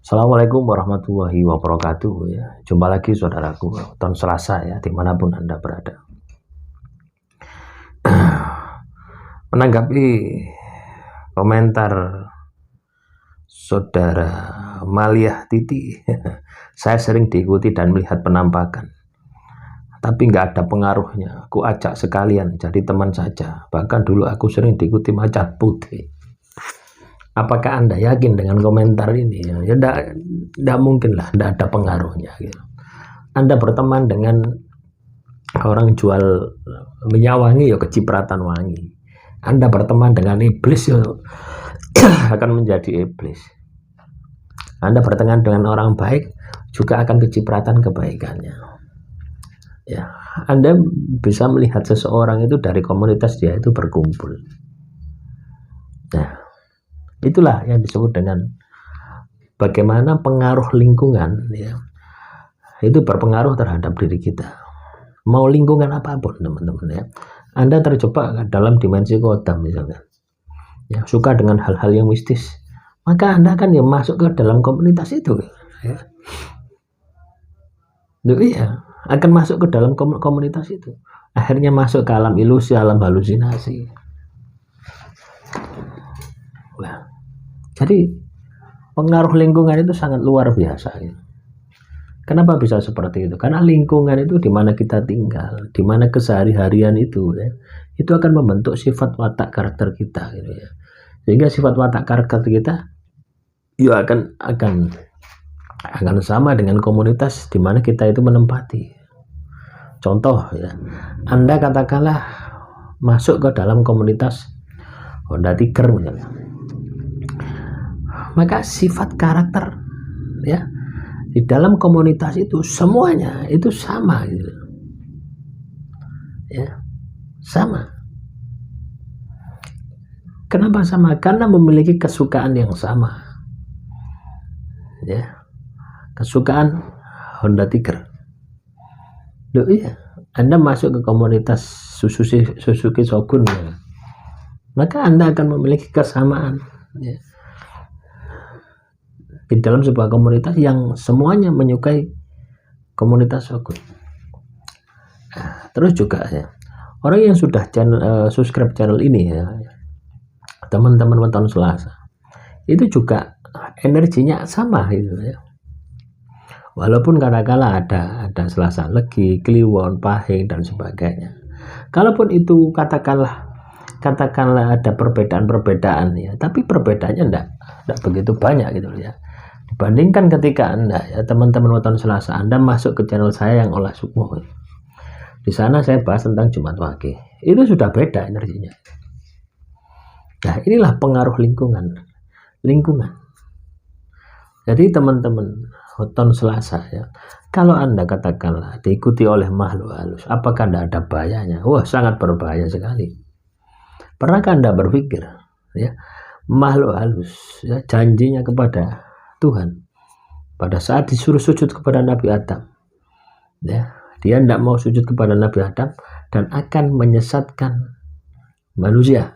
Assalamualaikum warahmatullahi wabarakatuh ya. Jumpa lagi saudaraku, tahun Selasa ya, dimanapun Anda berada. Menanggapi komentar saudara Maliah Titi, saya sering diikuti dan melihat penampakan, tapi nggak ada pengaruhnya. Aku ajak sekalian jadi teman saja. Bahkan dulu aku sering diikuti macan putih. Apakah Anda yakin dengan komentar ini? Ya, tidak mungkin lah, tidak ada pengaruhnya. Gitu. Anda berteman dengan orang jual minyak wangi, ya kecipratan wangi. Anda berteman dengan iblis, ya akan menjadi iblis. Anda berteman dengan orang baik, juga akan kecipratan kebaikannya. Ya, Anda bisa melihat seseorang itu dari komunitas dia itu berkumpul. Nah, itulah yang disebut dengan bagaimana pengaruh lingkungan ya, itu berpengaruh terhadap diri kita. Mau lingkungan apapun teman-teman ya, Anda terjebak dalam dimensi kodam misalnya ya, suka dengan hal-hal yang mistis, maka Anda akan ya masuk ke dalam komunitas itu ya. Iya, akan masuk ke dalam komunitas itu, akhirnya masuk ke alam ilusi, alam halusinasi. Nah, jadi pengaruh lingkungan itu sangat luar biasa. Ya. Kenapa bisa seperti itu? Karena lingkungan itu di mana kita tinggal, di mana kesehari-harian itu, ya, itu akan membentuk sifat watak karakter kita, gitu ya. Sehingga sifat watak karakter kita, ya akan sama dengan komunitas di mana kita itu menempati. Contoh, ya, Anda katakanlah masuk ke dalam komunitas Honda Tiger misalnya. Maka sifat karakter ya di dalam komunitas itu semuanya itu sama gitu. Ya, sama. Kenapa sama? Karena memiliki kesukaan yang sama. Ya. Kesukaan Honda Tiger. Loh iya, Anda masuk ke komunitas Suzuki Shogun ya. Maka Anda akan memiliki kesamaan ya. Di dalam sebuah komunitas yang semuanya menyukai komunitas Shogun. Nah, terus juga ya, orang yang sudah subscribe channel ini ya, teman-teman Weton Selasa, itu juga energinya sama gitu ya. Walaupun kadang-kala ada Selasa Legi, Kliwon, Pahing dan sebagainya. Kalaupun itu katakanlah ada perbedaan-perbedaan ya, tapi perbedaannya enggak begitu banyak gitu ya. Dibandingkan ketika Anda ya teman-teman Weton Selasa, Anda masuk ke channel saya yang olah sukmo. Di sana saya bahas tentang Jumat Wage. Itu sudah beda energinya. Nah, inilah pengaruh lingkungan. Jadi teman-teman Weton Selasa ya, kalau Anda katakanlah diikuti oleh makhluk halus, apakah tidak ada bahayanya? Wah, sangat berbahaya sekali. Pernahkah Anda berpikir ya, makhluk halus ya, janjinya kepada Tuhan pada saat disuruh sujud kepada Nabi Adam ya, dia tidak mau sujud kepada Nabi Adam dan akan menyesatkan manusia.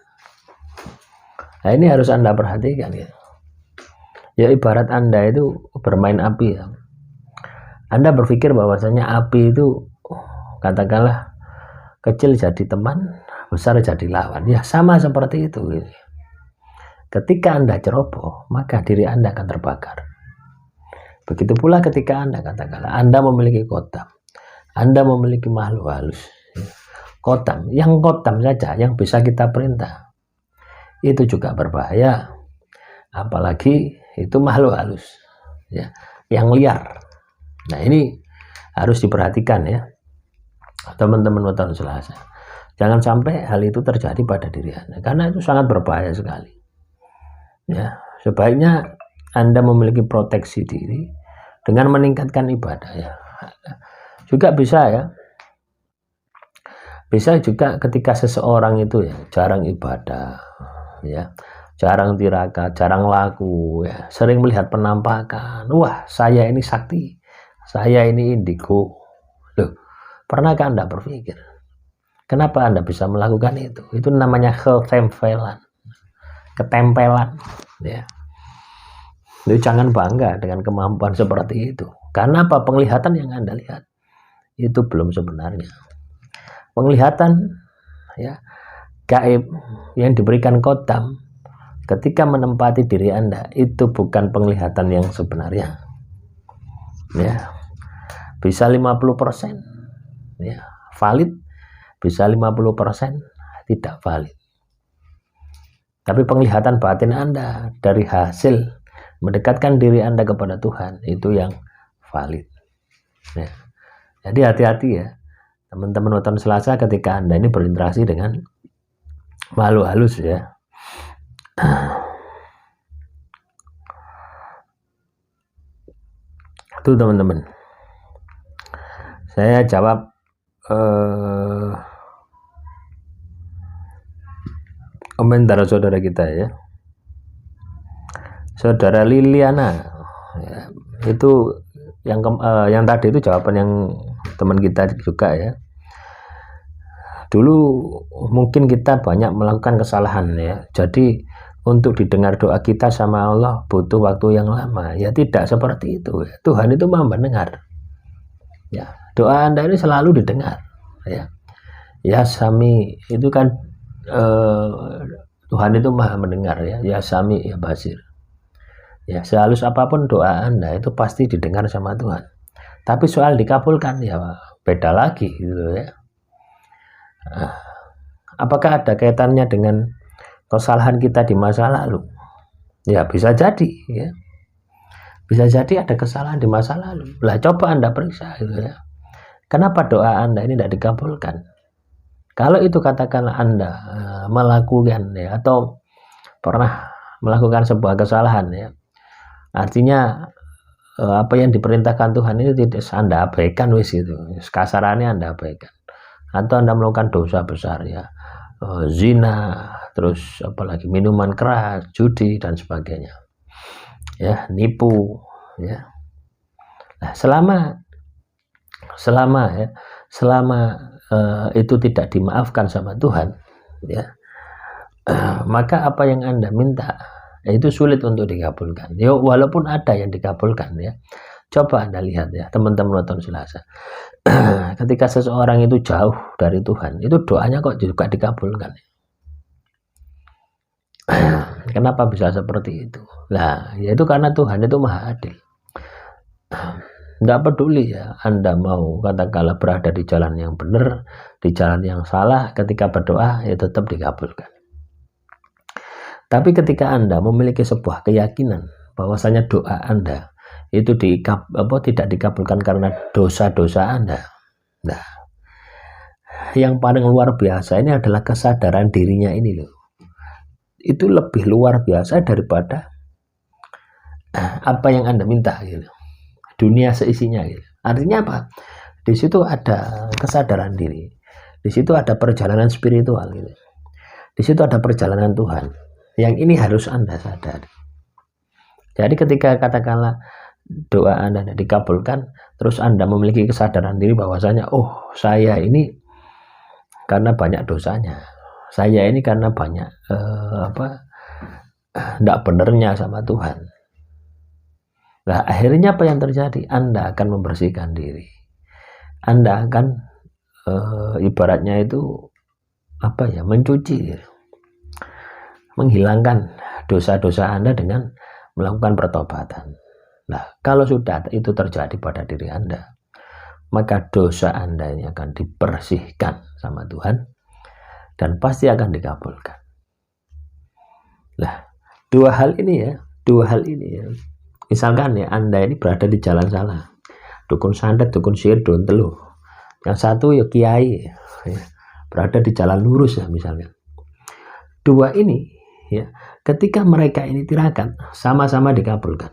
Nah, ini harus Anda perhatikan ya. Ya ibarat Anda itu bermain api ya. Anda berpikir bahwasanya api itu katakanlah kecil jadi teman, besar jadi lawan. Ya sama seperti itu gitu. Ketika Anda ceroboh, maka diri Anda akan terbakar. Begitu pula ketika Anda katakanlah Anda memiliki kodam, Anda memiliki makhluk halus. Kodam, yang kodam saja yang bisa kita perintah, itu juga berbahaya. Apalagi itu makhluk halus, ya, yang liar. Nah ini harus diperhatikan ya, teman-teman Weton Selasa. Jangan sampai hal itu terjadi pada diri Anda, karena itu sangat berbahaya sekali. Ya, sebaiknya Anda memiliki proteksi diri dengan meningkatkan ibadah ya. Juga bisa ya. Bisa juga ketika seseorang itu ya jarang ibadah ya, jarang tirakat, jarang laku ya, sering melihat penampakan. Wah, saya ini sakti. Saya ini indigo. Loh, pernahkah Anda berpikir kenapa Anda bisa melakukan itu? Itu namanya ketempelan ya. Jadi jangan bangga dengan kemampuan seperti itu. Karena apa? Penglihatan yang Anda lihat itu belum sebenarnya. Penglihatan ya gaib yang diberikan Khotam ketika menempati diri Anda itu bukan penglihatan yang sebenarnya. Ya. Bisa 50% ya, valid, bisa 50% tidak valid. Tapi penglihatan batin Anda dari hasil mendekatkan diri Anda kepada Tuhan itu yang valid. Ya. Jadi hati-hati ya teman-teman Weton Selasa ketika Anda ini berinteraksi dengan makhluk halus ya. Itu teman-teman. Saya jawab komentar saudara kita ya. Saudara Liliana ya, itu yang tadi itu jawaban yang teman kita juga ya. Dulu mungkin kita banyak melakukan kesalahan ya. Jadi untuk didengar doa kita sama Allah butuh waktu yang lama. Ya tidak seperti itu. Tuhan itu Maha mendengar. Ya, doa Anda ini selalu didengar. Ya, ya Sami itu kan Tuhan itu Maha mendengar ya. Ya Sami ya Basir. Ya, sehalus apapun doa Anda itu pasti didengar sama Tuhan. Tapi soal dikabulkan ya beda lagi gitu ya. Apakah ada kaitannya dengan kesalahan kita di masa lalu? Ya bisa jadi ya. Bisa jadi ada kesalahan di masa lalu. Lah coba Anda periksa gitu ya. Kenapa doa Anda ini tidak dikabulkan? Kalau itu katakanlah Anda melakukan ya atau pernah melakukan sebuah kesalahan ya. Artinya apa yang diperintahkan Tuhan itu tidak Anda abaikan wis itu. Kasarannya Anda abaikan. Atau Anda melakukan dosa besar ya, zina, terus apalagi minuman keras, judi dan sebagainya ya, nipu ya. Nah, selama itu tidak dimaafkan sama Tuhan ya, maka apa yang Anda minta itu sulit untuk dikabulkan ya, walaupun ada yang dikabulkan ya. Coba Anda lihat ya teman-teman Weton Selasa, ketika seseorang itu jauh dari Tuhan itu doanya kok juga dikabulkan. Kenapa bisa seperti itu? Nah yaitu karena Tuhan itu Maha Adil. Tidak peduli ya Anda mau katakanlah berada di jalan yang benar, di jalan yang salah, ketika berdoa ya tetap dikabulkan. Tapi ketika Anda memiliki sebuah keyakinan bahwasanya doa Anda itu tidak dikabulkan karena dosa-dosa Anda. Nah, yang paling luar biasa ini adalah kesadaran dirinya ini loh. Itu lebih luar biasa daripada apa yang Anda minta gitu. Dunia seisinya gitu. Artinya apa? Di situ ada kesadaran diri. Di situ ada perjalanan spiritual gitu. Di situ ada perjalanan Tuhan. Yang ini harus Anda sadari. Jadi ketika katakanlah doa Anda tidak dikabulkan, terus Anda memiliki kesadaran diri bahwasanya oh saya ini karena banyak dosanya, saya ini karena banyak tidak benernya sama Tuhan. Nah akhirnya apa yang terjadi? Anda akan membersihkan diri, Anda akan ibaratnya itu mencuci, menghilangkan dosa-dosa Anda dengan melakukan pertobatan. Nah, kalau sudah itu terjadi pada diri Anda, maka dosa Anda ini akan dibersihkan sama Tuhan dan pasti akan dikabulkan. Nah, dua hal ini ya. Misalkan ya Anda ini berada di jalan salah, dukun santet, dukun sihir, dukun teluh. Yang satu ya kiai, ya, berada di jalan lurus ya misalnya. Dua ini ya, ketika mereka ini tirakat, sama-sama dikabulkan.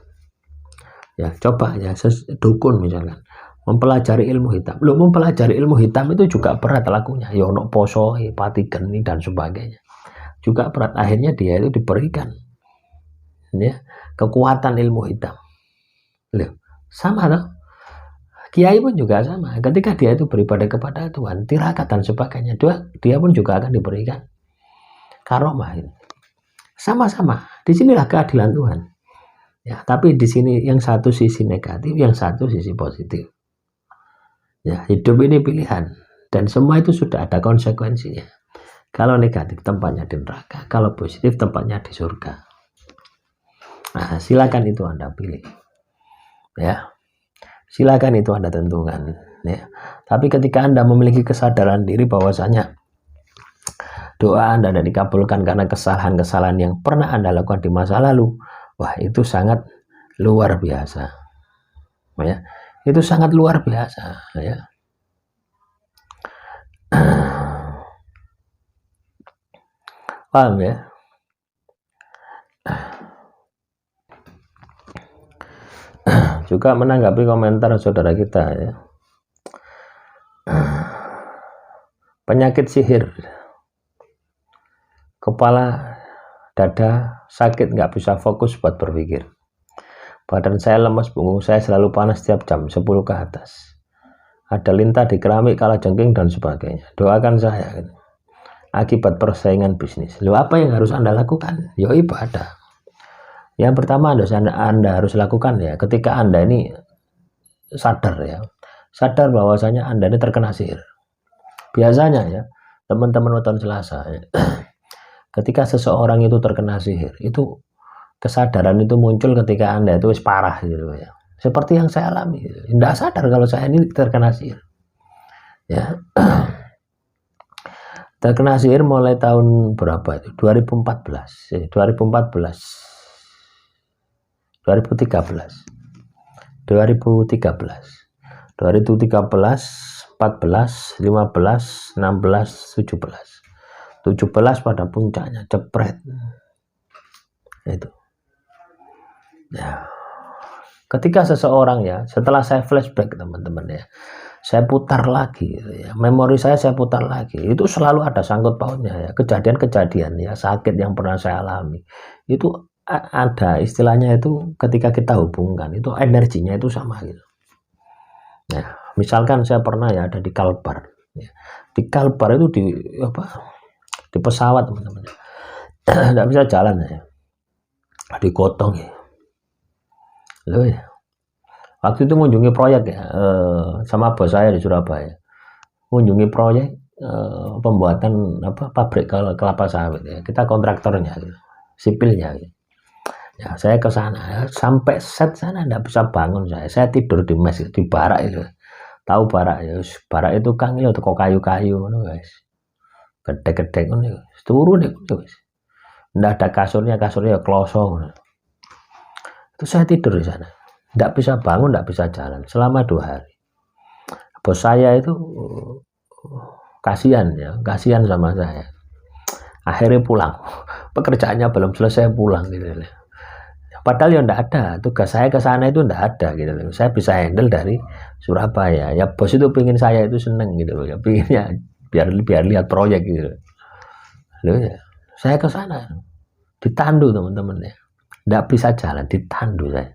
Ya coba ya dukun misalkan mempelajari ilmu hitam. Mempelajari ilmu hitam itu juga berat lakunya. Ya ono poso, pati geni dan sebagainya. Juga berat. Akhirnya dia itu diberikan ya kekuatan ilmu hitam. Loh, sama loh. Kiai pun juga sama. Ketika dia itu beribadah kepada Tuhan, tirakat dan sebagainya, dia pun juga akan diberikan karomah. Sama-sama. Disinilah keadilan Tuhan. Ya, tapi di sini yang satu sisi negatif, yang satu sisi positif. Ya, hidup ini pilihan dan semua itu sudah ada konsekuensinya. Kalau negatif tempatnya di neraka, kalau positif tempatnya di surga. Nah, silakan itu Anda pilih. Ya. Silakan itu Anda tentukan, ya. Tapi ketika Anda memiliki kesadaran diri bahwasanya doa Anda tidak dikabulkan karena kesalahan-kesalahan yang pernah Anda lakukan di masa lalu, wah itu sangat luar biasa, ya. Itu sangat luar biasa, ya. Paham ya? Juga menanggapi komentar saudara kita, ya. Penyakit sihir, kepala, dada sakit, nggak bisa fokus buat berpikir. Badan saya lemas, punggung saya selalu panas setiap jam 10 ke atas. Ada lintah di keramik, kalajengking dan sebagainya. Doakan saya. Akibat persaingan bisnis. Lalu apa yang harus Anda lakukan? Ya ibadah. Yang pertama Anda harus lakukan ya, ketika Anda ini sadar ya, sadar bahwasanya Anda ini terkena sihir. Biasanya ya, teman-teman nonton Selasa ya, ketika seseorang itu terkena sihir, itu kesadaran itu muncul ketika Anda itu parah gitu ya. Seperti yang saya alami, tidak sadar kalau saya ini terkena sihir. Ya. Terkena sihir mulai tahun berapa itu? 2014, 2014, 2013, 2013, 2013, 14, 15, 16, 17, 17 pada puncaknya, jepret. Itu. Ya. Ketika seseorang ya, setelah saya flashback teman-teman ya, saya putar lagi ya, memori saya putar lagi, itu selalu ada sangkut pautnya ya, kejadian-kejadian ya sakit yang pernah saya alami itu ada istilahnya itu ketika kita hubungkan itu energinya itu sama gitu. Nah, misalkan saya pernah ya ada di Kalbar ya. Di Kalbar itu di pesawat teman-teman nggak bisa jalan ya, digotong ya loh ya. Waktu itu mengunjungi proyek ya, sama bos saya di Surabaya. Mengunjungi proyek pembuatan pabrik kelapa sawit ya. Kita kontraktornya gitu, sipilnya gitu. Ya, saya ke sana ya. Sampai set sana enggak bisa bangun saya. Saya tidur di mes di barak itu. Tahu barak ya, barak itu kang itu kok kayu-kayu ngono guys. Gede-gede ngono. Turu nih guys. Enggak ada kasurnya ya kloso. Itu saya tidur di sana. Tidak bisa bangun, tidak bisa jalan selama 2 hari. Bos saya itu kasihan ya, kasihan sama saya. Akhirnya pulang, pekerjaannya belum selesai pulang gitu. Padahal ya tidak ada, tugas saya ke sana itu tidak ada gitu. Saya bisa handle dari Surabaya. Ya bos itu pingin saya itu seneng gitu ya, pinginnya biar lihat proyek gitu. Loh ya, saya ke sana ditandu teman-teman ya, tidak bisa jalan, ditandu saya.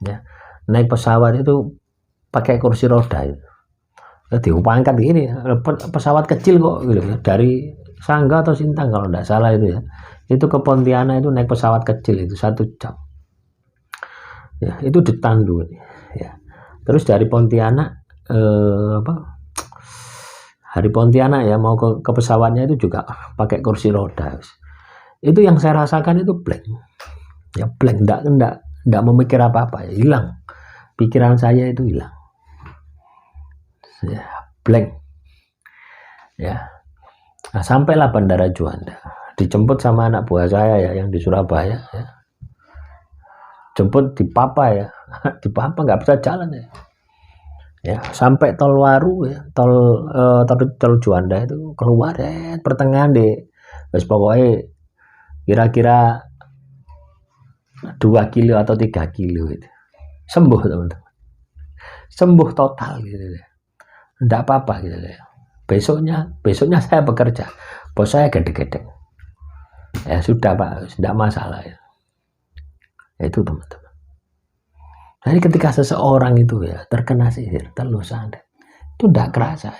Ya, naik pesawat itu pakai kursi roda itu. Diupangkat gini, pesawat kecil kok gitu ya. Dari Sangga atau Sintang kalau tidak salah itu ya. Itu ke Pontianak itu naik pesawat kecil itu 1 jam. Ya, itu ditandu ya. Terus dari Pontianak hari Pontianak ya mau ke pesawatnya itu juga pakai kursi roda. Itu yang saya rasakan itu blank. Ya blank, enggak memikir apa-apa ya, hilang. Pikiran saya itu hilang. Ya, blank. Ya. Nah, sampailah Bandara Juanda. Dijemput sama anak buah saya ya yang di Surabaya ya. Jemput di Papa ya. Di Papa nggak bisa jalan ya. Ya, sampai tol Waru ya, tol Juanda itu keluar ya, pertengahan deh. Wes pokoknya kira-kira 2 kilo atau 3 kilo itu. Sembuh teman-teman. Sembuh total gitu deh. Enggak apa-apa gitu deh. Besoknya saya bekerja. Bos saya gede-gede. Ya sudah Pak, tidak masalah ya. Itu teman-teman. Jadi ketika seseorang itu ya terkena sihir, telus santet, itu tidak kerasa.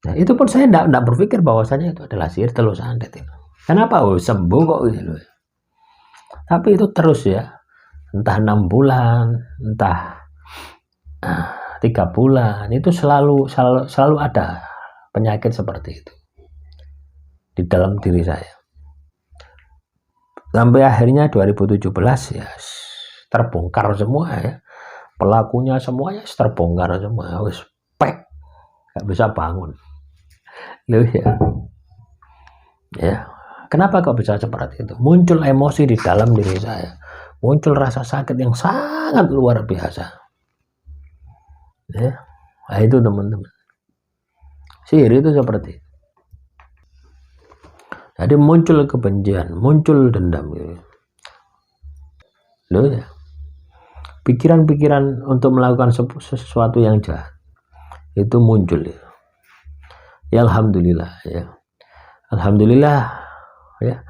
Nah, itu pun saya tidak berpikir bahwasanya itu adalah sihir telus santet itu. Kenapa? Oh, sembuh kok gitu loh. Tapi itu terus ya, entah 6 bulan, entah 3 bulan, itu selalu ada penyakit seperti itu di dalam diri saya. Sampai akhirnya 2017 ya terbongkar semua ya, pelakunya semuanya terbongkar semua, wis pek, nggak bisa bangun. Loh ya, kenapa kok bisa seperti itu? Muncul emosi di dalam diri saya, muncul rasa sakit yang sangat luar biasa ya. Nah itu teman-teman, sihir itu seperti itu. Jadi muncul kebencian, muncul dendam gitu. Loh ya, pikiran-pikiran untuk melakukan sesuatu yang jahat itu muncul ya. Ya alhamdulillah ya, alhamdulillah ya,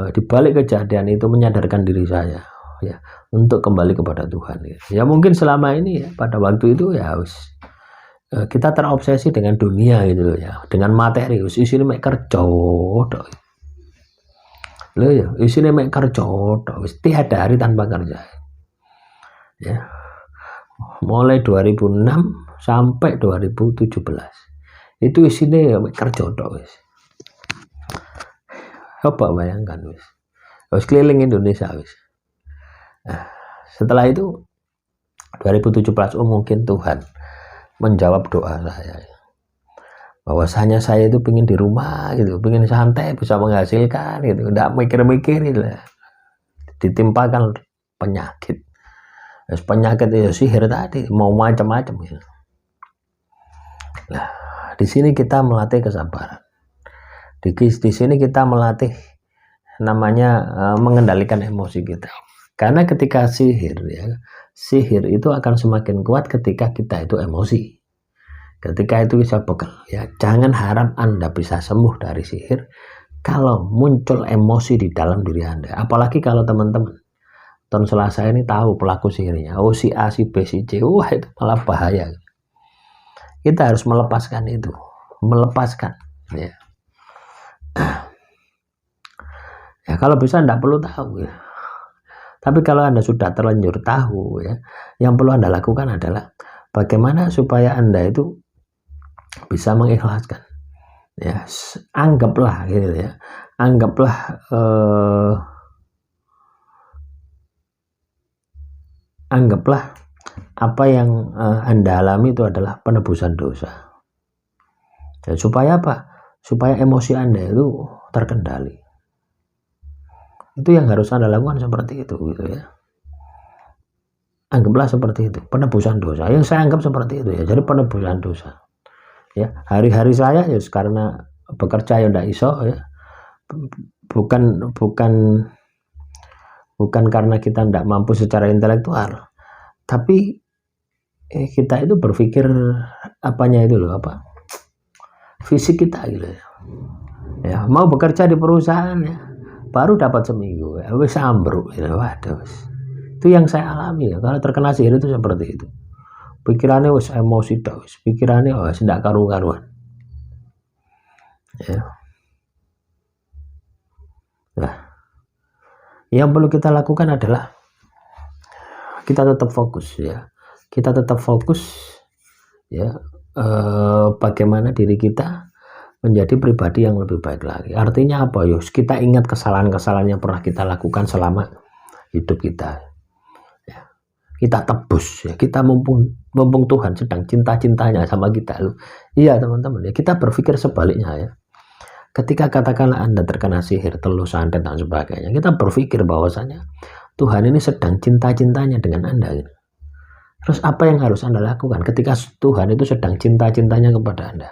di balik kejadian itu menyadarkan diri saya ya untuk kembali kepada Tuhan ya. Ya mungkin selama ini ya, pada waktu itu ya harus kita terobsesi dengan dunia gitu loh ya, dengan materi, isine mek kerja tok. Lho ya, isine mek kerja tok, wis tiada hari tanpa kerja. Ya. Mulai 2006 sampai 2017. Itu isine ya mek kerja tok wis. Coba bayangkan wis. Wis keliling Indonesia wis. Nah, setelah itu 2017 mungkin Tuhan menjawab doa saya, bahwasanya saya itu pengen di rumah gitu, pengen santai, bisa menghasilkan gitu, tidak mikir-mikir gitu, ditimpakan penyakit. Penyakit itu sihir tadi, mau macam-macam gitu. Nah, di sini kita melatih kesabaran. Di sini kita melatih namanya mengendalikan emosi kita. Karena ketika sihir ya, sihir itu akan semakin kuat ketika kita itu emosi. Ketika itu bisa bekal ya, jangan harap Anda bisa sembuh dari sihir kalau muncul emosi di dalam diri Anda. Apalagi kalau teman-teman tahun Selasa ini tahu pelaku sihirnya, oh si A, si B, si C, wah itu malah bahaya. Kita harus melepaskan itu, melepaskan ya. Ya kalau bisa Anda perlu tahu ya. Tapi kalau Anda sudah terlanjur tahu ya, yang perlu Anda lakukan adalah bagaimana supaya Anda itu bisa mengikhlaskan. Ya, anggaplah gitu ya. Anggaplah apa yang Anda alami itu adalah penebusan dosa. Ya, supaya apa? Supaya emosi Anda itu terkendali. Itu yang harus Anda lakukan seperti itu gitu ya. Anggaplah seperti itu, penebusan dosa. Yang saya anggap seperti itu ya. Jadi penebusan dosa. Ya, hari-hari saya ya karena bekerja ya ndak iso ya. Bukan karena kita ndak mampu secara intelektual. Tapi kita itu berpikir apanya itu loh, apa? Fisik kita gitu ya. Ya, mau bekerja di perusahaan ya, baru dapat seminggu ya wis ambruk ya. Waduh, itu yang saya alami ya. Kalau terkena sihir itu seperti itu, pikirannya wis emosi tok, pikirannya wis ndak karu-karuan ya. Nah, yang perlu kita lakukan adalah kita tetap fokus ya, kita tetap fokus ya, bagaimana diri kita menjadi pribadi yang lebih baik lagi. Artinya apa? Yus, kita ingat kesalahan-kesalahan yang pernah kita lakukan selama hidup kita. Ya. Kita tebus ya. Kita mumpung Tuhan sedang cinta-cintanya sama kita loh. Iya teman-teman ya. Kita berpikir sebaliknya ya. Ketika katakanlah Anda terkena sihir, telus, santet dan sebagainya, kita berpikir bahwasanya Tuhan ini sedang cinta-cintanya dengan Anda. Gitu. Terus apa yang harus Anda lakukan ketika Tuhan itu sedang cinta-cintanya kepada Anda?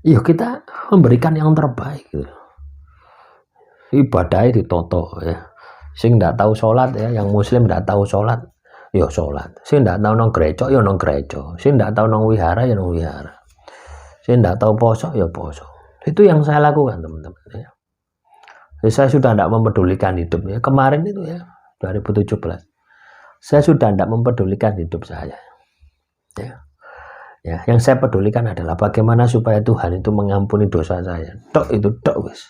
Yuk kita memberikan yang terbaik gitu. Ibadahnya ditoto ya. Sing ndak tahu sholat ya, yang muslim ndak tahu sholat, ya sholat. Sing ndak tahu nong gereja ya nong gereja. Sing ndak tahu nong wihara ya nong wihara. Sing ndak tahu poso ya poso. Itu yang saya lakukan teman-teman ya. Saya sudah tidak mempedulikan hidup ya. Kemarin itu ya 2017 saya sudah tidak mempedulikan hidup saya ya. Ya, yang saya pedulikan adalah bagaimana supaya Tuhan itu mengampuni dosa saya. Itu wis.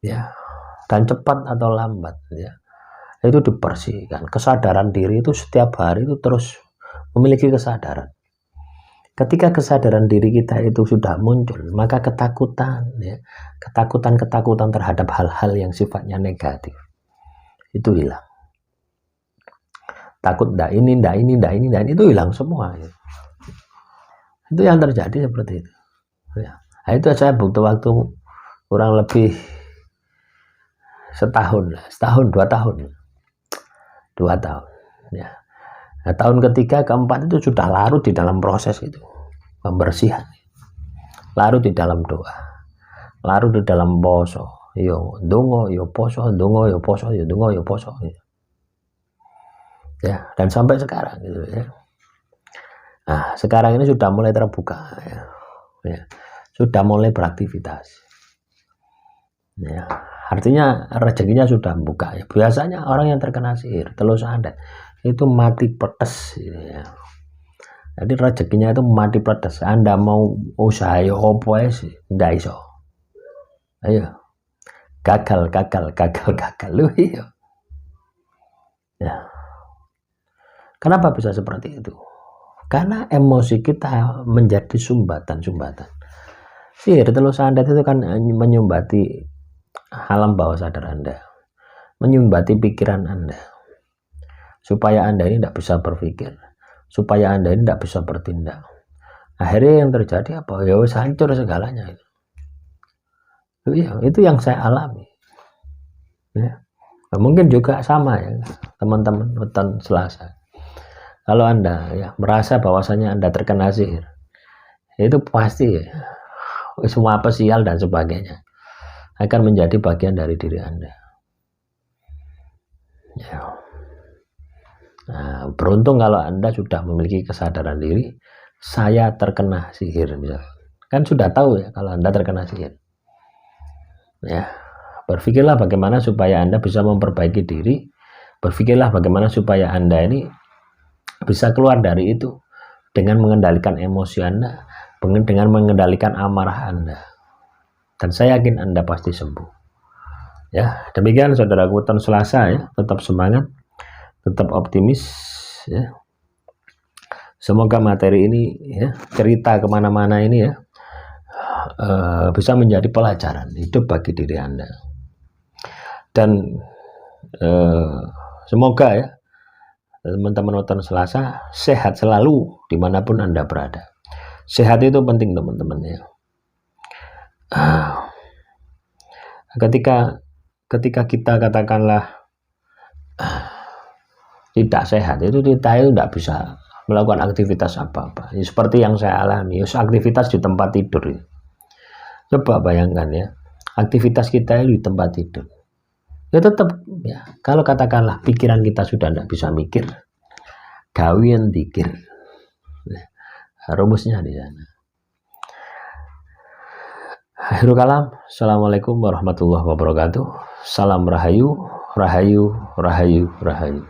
Ya, dan cepat atau lambat ya. Itu dibersihkan. Kesadaran diri itu setiap hari itu terus memiliki kesadaran. Ketika kesadaran diri kita itu sudah muncul, maka ketakutan ya, ketakutan terhadap hal-hal yang sifatnya negatif itu hilang. Takut ndak ini itu hilang semua ya. Itu yang terjadi seperti itu ya. Nah, itu saya butuh waktu kurang lebih setahun 2 tahun ya. Nah, tahun ketiga keempat itu sudah larut di dalam proses itu pembersihan, larut di dalam doa, larut di dalam poso, yo dongo yo poso, dongo yo poso, yo dongo yo poso ya. Dan sampai sekarang gitu ya. Nah, sekarang ini sudah mulai terbuka ya. Sudah mulai beraktivitas ya. Artinya rezekinya sudah buka ya. Biasanya orang yang terkena sihir telus sandet itu mati pedes ya. Jadi rezekinya itu mati pedes. Anda mau usaha opo sih ndak iso. Ayo. Gagal lu iya. Ya. Kenapa bisa seperti itu? Karena emosi kita menjadi sumbatan. Sihir telus sandet itu kan menyumbati alam bawah sadar Anda, menyumbati pikiran Anda, supaya Anda ini tidak bisa berpikir, supaya Anda ini tidak bisa bertindak. Akhirnya yang terjadi apa? Ya wis hancur segalanya itu. Itu yang saya alami. Ya. Mungkin juga sama ya teman-teman Weton Selasa. Kalau Anda ya merasa bahwasanya Anda terkena sihir, itu pasti ya, semua pesial dan sebagainya akan menjadi bagian dari diri Anda. Ya. Nah, beruntung kalau Anda sudah memiliki kesadaran diri, saya terkena sihir misalnya. Kan sudah tahu ya kalau Anda terkena sihir. Ya, berpikirlah bagaimana supaya Anda bisa memperbaiki diri. Berpikirlah bagaimana supaya Anda ini bisa keluar dari itu dengan mengendalikan emosi Anda, dengan mengendalikan amarah Anda. Dan saya yakin Anda pasti sembuh. Ya, demikian saudaraku Weton Selasa ya, tetap semangat, tetap optimis ya. Semoga materi ini ya, cerita kemana-mana ini ya, bisa menjadi pelajaran hidup bagi diri Anda. Dan semoga ya teman-teman Weton Selasa sehat selalu dimanapun Anda berada. Sehat itu penting teman-teman ya. Ketika kita katakanlah tidak sehat, itu kita itu tidak bisa melakukan aktivitas apa-apa. Ya, seperti yang saya alami, aktivitas di tempat tidur. Ya. Coba bayangkan ya, aktivitas kita itu di tempat tidur. Ya tetap ya, kalau katakanlah pikiran kita sudah tidak bisa mikir, gawian dikir. Nah, rumusnya di sana. Akhirul kalam, assalamualaikum warahmatullahi wabarakatuh. Salam rahayu, rahayu, rahayu, rahayu.